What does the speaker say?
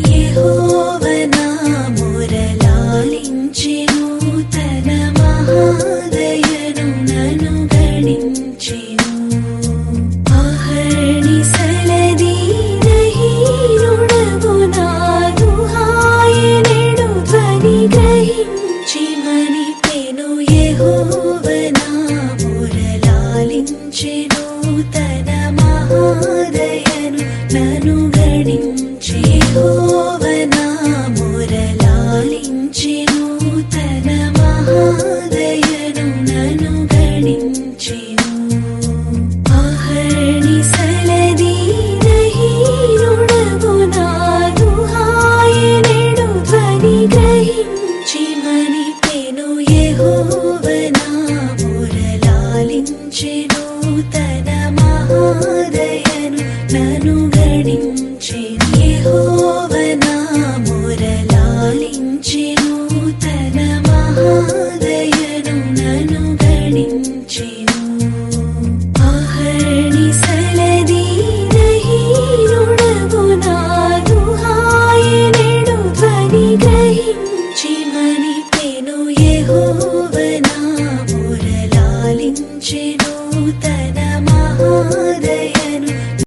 యెహోవా నా మొరలాలించెను, తన మహాదయను నన్ను గణించెను. అహర్నిశలది దహీనుడగు నాదు హాయనెడు ధ్వని గ్రహించి మనిపెను. యెహోవా నా మొరలాలించెను, తన మహాదయను నన్ను గణించెను. యెహోవా నా మొరలాలించెను, తన మహాదయను నన్ను గణించెను. అహర్నిశలది దహీనుడగు నాదు హాయనెడు ధ్వని గ్రహించి మనిపెను. యెహోవా నా మొరలాలించెను, తన మహాదయను నన్ను గణించెను. యెహోవా నా మొరలాలించెను, తన మహాదయను నన్ను గణించెను. అహర్నిశలది దహీనుడగు నాదు హాయనెడు ధ్వని గ్రహించి మనిపెను. యెహోవా